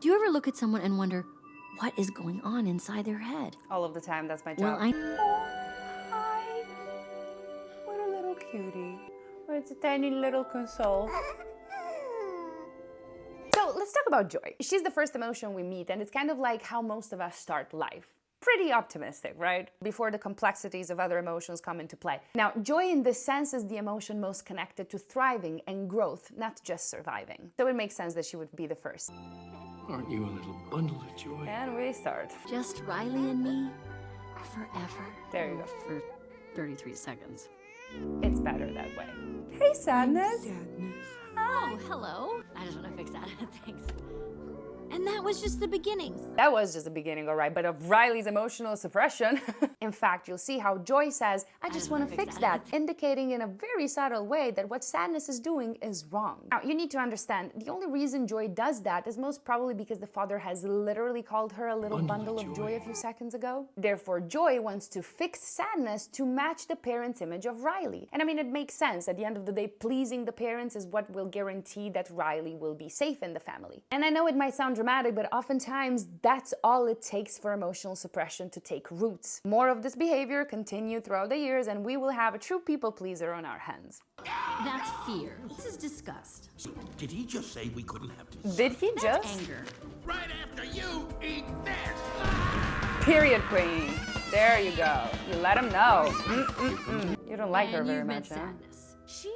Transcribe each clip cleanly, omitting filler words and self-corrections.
Do you ever look at someone and wonder what is going on inside their head? All of the time, that's my job. Well, Oh, hi. What a little cutie. It's a tiny little console. So let's talk about joy. She's the first emotion we meet, and it's kind of like how most of us start life. Pretty optimistic, right? Before the complexities of other emotions come into play. Now, joy in this sense is the emotion most connected to thriving and growth, not just surviving. So it makes sense that she would be the first. Aren't you a little bundle of joy? And we start. just Riley and me forever. There you go. For 33 seconds. It's better that way. Hey, Sadness. Oh, hello. I just want to fix that. Thanks. And that was just the beginning. That was just the beginning, all right, but of Riley's emotional suppression. In fact, you'll see how Joy says, I just want to fix that, indicating in a very subtle way that what Sadness is doing is wrong. Now, you need to understand, the only reason Joy does that is most probably because the father has literally called her a little bundle of joy a few seconds ago. Therefore, Joy wants to fix Sadness to match the parents' image of Riley. And I mean, it makes sense. At the end of the day, pleasing the parents is what will guarantee that Riley will be safe in the family. And I know it might sound dramatic, but oftentimes that's all it takes for emotional suppression to take roots. More of this behavior continue throughout the years, and we will have a true people pleaser on our hands. That's fear. This is disgust. Did he just say we couldn't have this? Did he That's just? anger. Right after you eat this! Period, queen. There you go. You let him know. You don't like her And very you've met much, huh? Sadness. She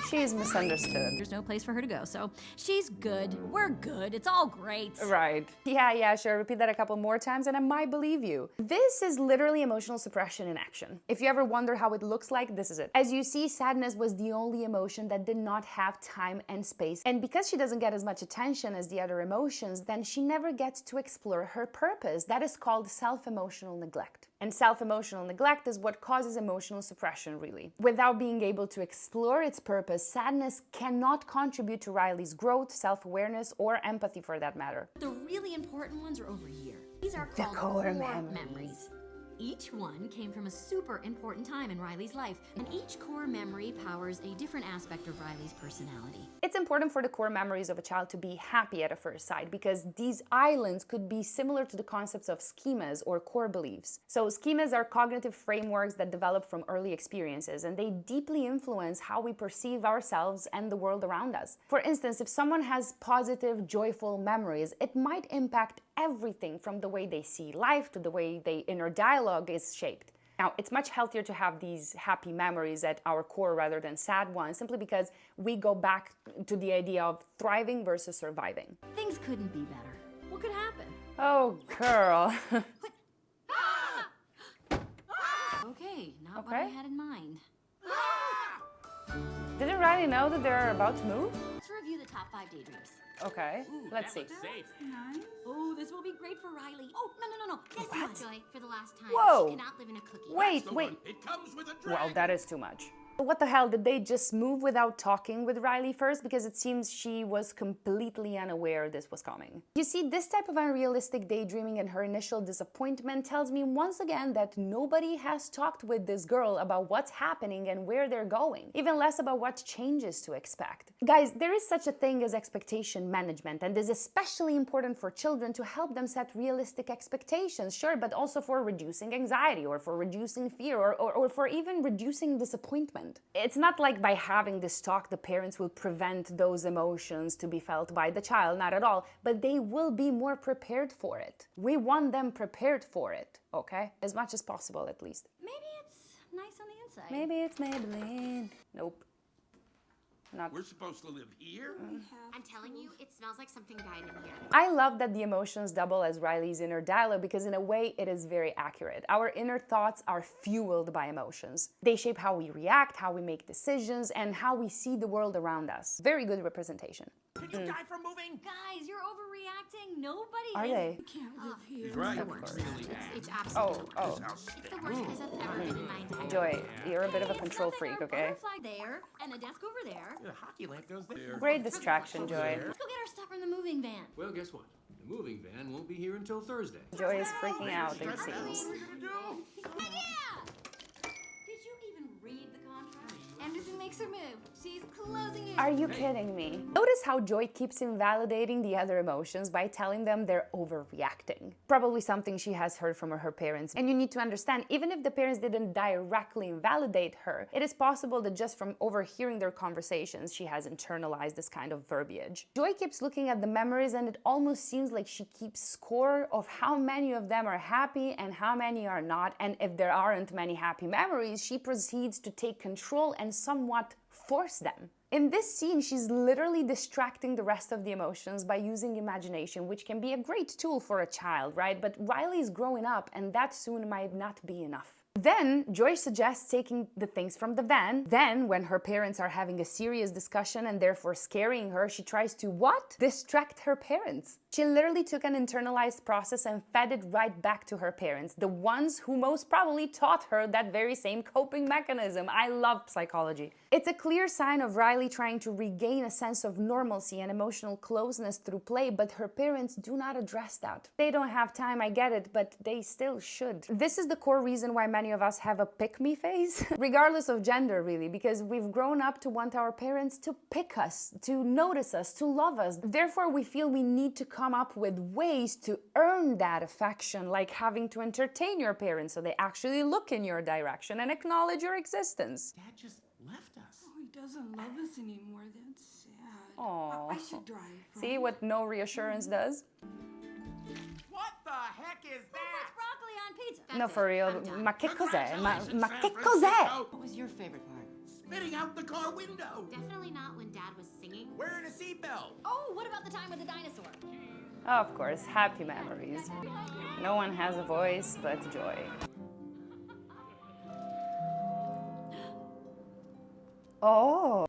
She's misunderstood. there's no place for her to go, so she's good. We're good. It's all great. Right. Yeah, sure. Repeat that a couple more times and I might believe you. This is literally emotional suppression in action. If you ever wonder how it looks like, this is it. As you see, sadness was the only emotion that did not have time and space. And because she doesn't get as much attention as the other emotions, then she never gets to explore her purpose. That is called self-emotional neglect. And self-emotional neglect is what causes emotional suppression, really. Without being able to explore its purpose, sadness cannot contribute to Riley's growth, self-awareness, or empathy for that matter. The really important ones are over here. These are The called core core memories. memories. Each one came from a super important time in Riley's life, and each core memory powers a different aspect of Riley's personality. It's important for the core memories of a child to be happy at a first sight because these islands could be similar to the concepts of schemas or core beliefs. So schemas are cognitive frameworks that develop from early experiences, and they deeply influence how we perceive ourselves and the world around us. For instance, if someone has positive, joyful memories, it might impact everything from the way they see life to the way their inner dialogue is shaped. Now, it's much healthier to have these happy memories at our core rather than sad ones, simply because we go back to the idea of thriving versus surviving. Things couldn't be better. What could happen? Oh, girl. Okay, not what I Okay. had in mind. Didn't Riley know that they're about to move? Let's review the top 5 daydreams. Okay, let's see. Safe. Oh, this will be great for Riley. Oh, no. This one. Joy, for the last time. Whoa. She cannot live in a cookie. Wait. It comes with a Well, dragon. that is too much. What the hell, did they just move without talking with Riley first? Because it seems she was completely unaware this was coming. You see, this type of unrealistic daydreaming and her initial disappointment tells me once again that nobody has talked with this girl about what's happening and where they're going, even less about what changes to expect. Guys, there is such a thing as expectation management, and is especially important for children to help them set realistic expectations, sure, but also for reducing anxiety or for reducing fear or for even reducing disappointment. It's not like by having this talk the parents will prevent those emotions to be felt by the child, not at all, but they will be more prepared for it. We want them prepared for it, okay? As much as possible, at least. Maybe it's nice on the inside. Maybe it's Maybelline. Nope. Not. We're supposed to live here? I'm telling you, it smells like something died in here. I love that the emotions double as Riley's inner dialogue because in a way it is very accurate. Our inner thoughts are fueled by emotions. They shape how we react, how we make decisions, and how we see the world around us. Very good representation. Did you die from moving? Guys, you're overreacting. Nobody Are is. they? He's right. It's really bad. It's absolutely Oh. This house the stinks. worst place I've ever been in my entire life. Joy, you're a bit of a control freak, okay? Butterfly there, and a desk over there. The hockey lamp goes there. Great distraction, Joy. Let's go get our stuff from the moving van. Well, guess what? The moving van won't be here until Thursday. Joy is freaking out, it seems. What are we gonna do? Yeah! Did you even read the contract? Anderson makes her move. She's closing in. Are you kidding me? Notice how Joy keeps invalidating the other emotions by telling them they're overreacting. Probably something she has heard from her parents. And you need to understand, even if the parents didn't directly invalidate her, it is possible that just from overhearing their conversations, she has internalized this kind of verbiage. Joy keeps looking at the memories, and it almost seems like she keeps score of how many of them are happy and how many are not. And if there aren't many happy memories, she proceeds to take control and somewhat force them. In this scene, she's literally distracting the rest of the emotions by using imagination, which can be a great tool for a child, right? But Riley's growing up, and that soon might not be enough. Then, Joy suggests taking the things from the van. Then, when her parents are having a serious discussion and therefore scaring her, she tries to what? Distract her parents. She literally took an internalized process and fed it right back to her parents, the ones who most probably taught her that very same coping mechanism. I love psychology. It's a clear sign of Riley trying to regain a sense of normalcy and emotional closeness through play, but her parents do not address that. They don't have time, I get it, but they still should. This is the core reason why many of us have a pick-me phase, regardless of gender, really, because we've grown up to want our parents to pick us, to notice us, to love us. Therefore, we feel we need to come up with ways to earn that affection, like having to entertain your parents so they actually look in your direction and acknowledge your existence. Dad just left us. Oh, he doesn't love us anymore. That's sad. Aww. I should drive. See what no reassurance does? What the heck is that? Broccoli on pizza. No, for real. Ma che cos'è? Ma che San cos'è? Francisco. What was your favorite part? Spitting out the car window. Definitely not when Dad was singing. Wearing a seatbelt. Oh, what about the time with the dinosaur? Of course, happy memories. No one has a voice but Joy. Oh,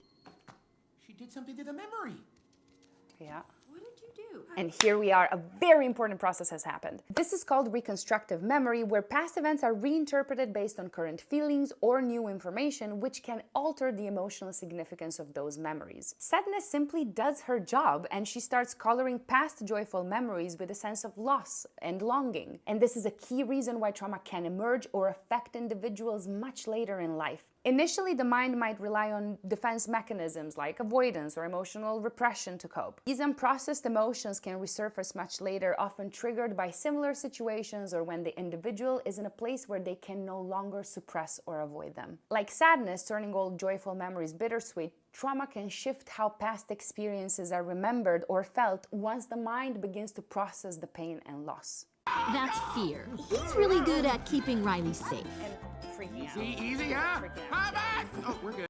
She did something to the memory. yeah. What did you do? And here we are, a very important process has happened. This is called reconstructive memory, where past events are reinterpreted based on current feelings or new information, which can alter the emotional significance of those memories. Sadness simply does her job, and she starts coloring past joyful memories with a sense of loss and longing. And this is a key reason why trauma can emerge or affect individuals much later in life. Initially, the mind might rely on defense mechanisms like avoidance or emotional repression to cope. These unprocessed emotions can resurface much later, often triggered by similar situations or when the individual is in a place where they can no longer suppress or avoid them. Like sadness turning old joyful memories bittersweet, trauma can shift how past experiences are remembered or felt once the mind begins to process the pain and loss. That's fear. He's really good at keeping Riley safe. And freaking out. See, easy, huh? How about? Oh, we're good.